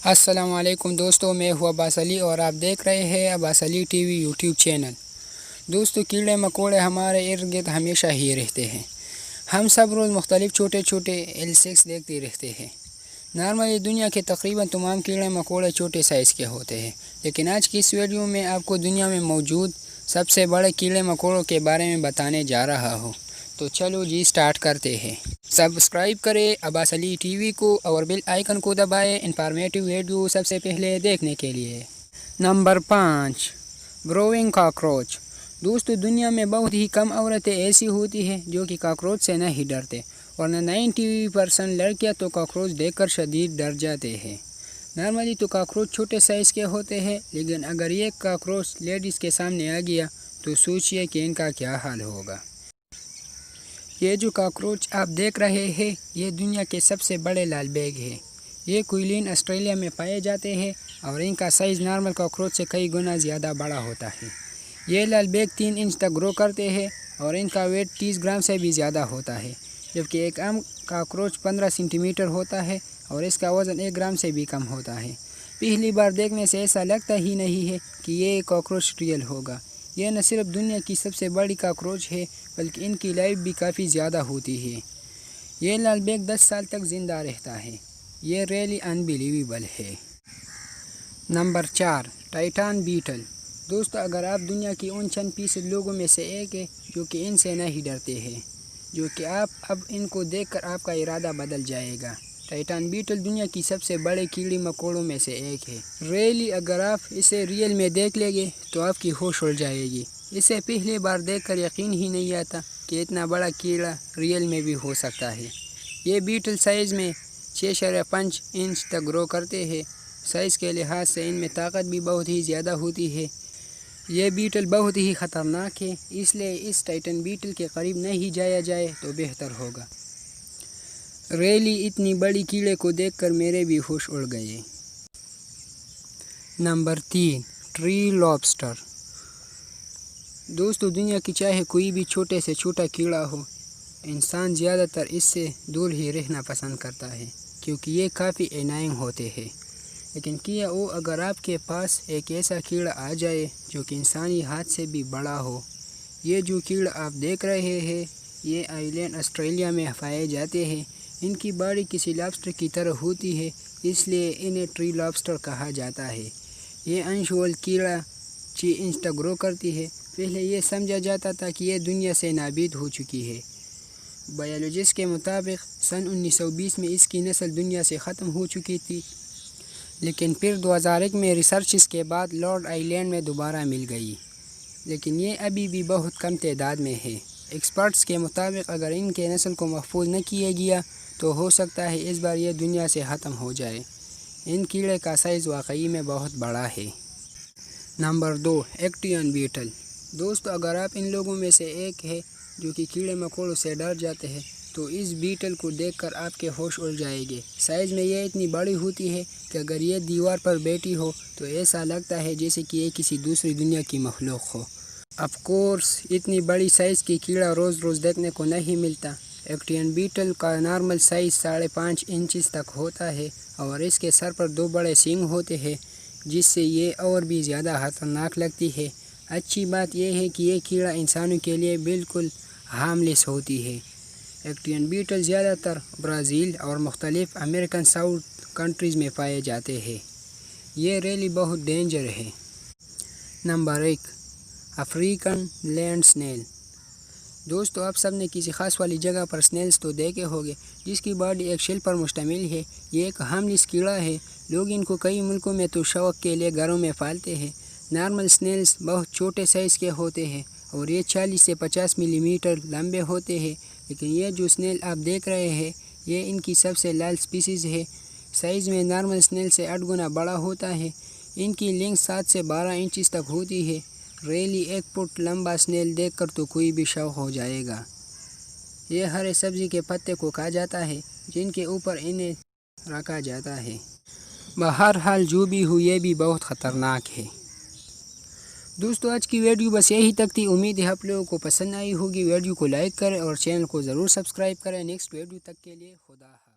السلام علیکم دوستو، میں ہوں عباس علی اور آپ دیکھ رہے ہیں عباس علی ٹی وی یوٹیوب چینل۔ دوستو، کیڑے مکوڑے ہمارے ارد گرد ہمیشہ ہی رہتے ہیں۔ ہم سب روز مختلف چھوٹے چھوٹے انسیکٹس دیکھتے رہتے ہیں۔ نارملی دنیا کے تقریباً تمام کیڑے مکوڑے چھوٹے سائز کے ہوتے ہیں، لیکن آج کی اس ویڈیو میں آپ کو دنیا میں موجود سب سے بڑے کیڑے مکوڑوں کے بارے میں بتانے جا رہا ہوں۔ تو چلو جی سٹارٹ کرتے ہیں۔ سبسکرائب کریں عباس علی ٹی وی کو اور بیل آئیکن کو دبائیں انفارمیٹیو ویڈیو سب سے پہلے دیکھنے کے لیے۔ Number 5، growing cockroach. دوستو، دنیا میں بہت ہی کم عورتیں ایسی ہوتی ہیں جو کہ کاکروچ سے نہیں ڈرتے، ورنہ 90% لڑکیاں تو کاکروچ دیکھ کر شدید ڈر جاتے ہیں۔ نارملی تو کاکروچ چھوٹے سائز کے ہوتے ہیں، لیکن اگر یہ کاکروچ لیڈیز کے سامنے آ گیا تو سوچئے کہ ان کا کیا حال ہوگا۔ یہ جو کاکروچ آپ دیکھ رہے ہیں، یہ دنیا کے سب سے بڑے لال بیگ ہیں۔ یہ کوئلین آسٹریلیا میں پائے جاتے ہیں اور ان کا سائز نارمل کاکروچ سے کئی گنا زیادہ بڑا ہوتا ہے۔ یہ لال بیگ 3 انچ تک گرو کرتے ہیں اور ان کا ویٹ 30 گرام سے بھی زیادہ ہوتا ہے، جبکہ ایک عام کاکروچ 15 سینٹی میٹر ہوتا ہے اور اس کا وزن 1 گرام سے بھی کم ہوتا ہے۔ پہلی بار دیکھنے سے ایسا لگتا ہی نہیں ہے کہ یہ کاکروچ ریئل ہوگا۔ یہ نہ صرف دنیا کی سب سے بڑی کاکروچ ہے، بلکہ ان کی لائف بھی کافی زیادہ ہوتی ہے۔ یہ لال بیگ 10 سال تک زندہ رہتا ہے۔ یہ ریئلی انبیلیویبل ہے۔ Number 4، titan battle. دوستو، اگر آپ دنیا کی ان چند فیصد لوگوں میں سے ایک ہیں جو کہ ان سے نہیں ڈرتے ہیں، جو کہ آپ اب ان کو دیکھ کر آپ کا ارادہ بدل جائے گا۔ ٹائٹان بیٹل دنیا کی سب سے بڑے کیڑے مکوڑوں میں سے ایک ہے۔ ریئلی اگر آپ اسے ریئل میں دیکھ لیں گے تو آپ کی ہوش اڑ جائے گی۔ اسے پہلی بار دیکھ کر یقین ہی نہیں آتا کہ اتنا بڑا کیڑا ریئل میں بھی ہو سکتا ہے۔ یہ بیٹل سائز میں 6.5 انچ تک گرو کرتے ہیں۔ سائز کے لحاظ سے ان میں طاقت بھی بہت ہی زیادہ ہوتی ہے۔ یہ بیٹل بہت ہی خطرناک ہے، اس لیے اس ٹائٹن بیٹل کے قریب نہیں جایا جائے تو بہتر ہوگا۔ ریئلی اتنی بڑی کیڑے کو دیکھ کر میرے بھی ہوش اڑ گئے۔ Number 3، tree lobster. دوستو، دنیا کی چاہے کوئی بھی چھوٹے سے چھوٹا کیڑا ہو، انسان زیادہ تر اس سے دور ہی رہنا پسند کرتا ہے، کیونکہ یہ کافی انوائنگ ہوتے ہیں۔ لیکن کیا وہ اگر آپ کے پاس ایک ایسا کیڑا آ جائے جو کہ انسانی ہاتھ سے بھی بڑا ہو۔ یہ جو کیڑا آپ دیکھ رہے ہیں، یہ آئی لینڈ آسٹریلیا میں پائے جاتے ہیں۔ ان کی باڈی کسی لابسٹر کی طرح ہوتی ہے، اس لیے انہیں ٹری لابسٹر کہا جاتا ہے۔ یہ انشول کیڑا 6 انچ تک گرو کرتی ہے۔ پہلے یہ سمجھا جاتا تھا کہ یہ دنیا سے نابود ہو چکی ہے۔ بایولوجسٹ کے مطابق سن 1920 میں اس کی نسل دنیا سے ختم ہو چکی تھی، لیکن پھر 2001 میں ریسرچز کے بعد لارڈ آئی لینڈ میں دوبارہ مل گئی، لیکن یہ ابھی بھی بہت کم تعداد میں ہے۔ ایکسپرٹس کے مطابق اگر ان کے نسل کو محفوظ نہ کیا گیا تو ہو سکتا ہے اس بار یہ دنیا سے ختم ہو جائے۔ ان کیڑے کا سائز واقعی میں بہت بڑا ہے۔ نمبر 2، ایکٹین بیٹل۔ دوستو، اگر آپ ان لوگوں میں سے ایک ہے جو کہ کیڑے مکوڑوں سے ڈر جاتے ہیں تو اس بیٹل کو دیکھ کر آپ کے ہوش اڑ جائے گے۔ سائز میں یہ اتنی بڑی ہوتی ہے کہ اگر یہ دیوار پر بیٹھی ہو تو ایسا لگتا ہے جیسے کہ یہ کسی دوسری دنیا کی مخلوق ہو۔ آف کورس اتنی بڑی سائز کی کیڑا روز روز دیکھنے کو نہیں ملتا۔ ایکٹین بیٹل کا نارمل سائز 5.5 انچز تک ہوتا ہے اور اس کے سر پر 2 بڑے سینگ ہوتے ہیں، جس سے یہ اور بھی زیادہ خطرناک لگتی ہے۔ اچھی بات یہ ہے کہ یہ کیڑا انسانوں کے لیے بالکل ہارملیس ہوتی ہے۔ ایکٹین بیٹل زیادہ تر برازیل اور مختلف امریکن ساؤتھ کنٹریز میں پائے جاتے ہیں۔ یہ ریلی بہت ڈینجر ہے۔ Number 1، African land snail. دوستو، آپ سب نے کسی خاص والی جگہ پر سنیلز تو دیکھے ہوگے جس کی باڈی ایک شیل پر مشتمل ہے۔ یہ ایک ہارملیس کیڑا ہے۔ لوگ ان کو کئی ملکوں میں تو شوق کے لیے گھروں میں پالتے ہیں۔ نارمل سنیلز بہت چھوٹے سائز کے ہوتے ہیں اور یہ 40 سے 50 ملی میٹر لمبے ہوتے ہیں، لیکن یہ جو سنیل آپ دیکھ رہے ہیں یہ ان کی سب سے لارج سپیسیز ہے۔ سائز میں نارمل سنیل سے 8 گنا بڑا ہوتا ہے۔ ان کی لینگتھ 7 سے 12 انچز تک ہوتی ہے۔ ریلی 1 فٹ لمبا سنیل دیکھ کر تو کوئی بھی شوق ہو جائے گا۔ یہ ہرے سبزی کے پتے کو کھا جاتا ہے جن کے اوپر انہیں رکھا جاتا ہے۔ بہرحال جو بھی ہو، یہ بھی بہت خطرناک ہے۔ دوستو، آج کی ویڈیو بس یہی تک تھی۔ امید ہے آپ لوگوں کو پسند آئی ہوگی۔ ویڈیو کو لائک کریں اور چینل کو ضرور سبسکرائب کریں۔ نیکسٹ ویڈیو تک کے لیے خدا حافظ۔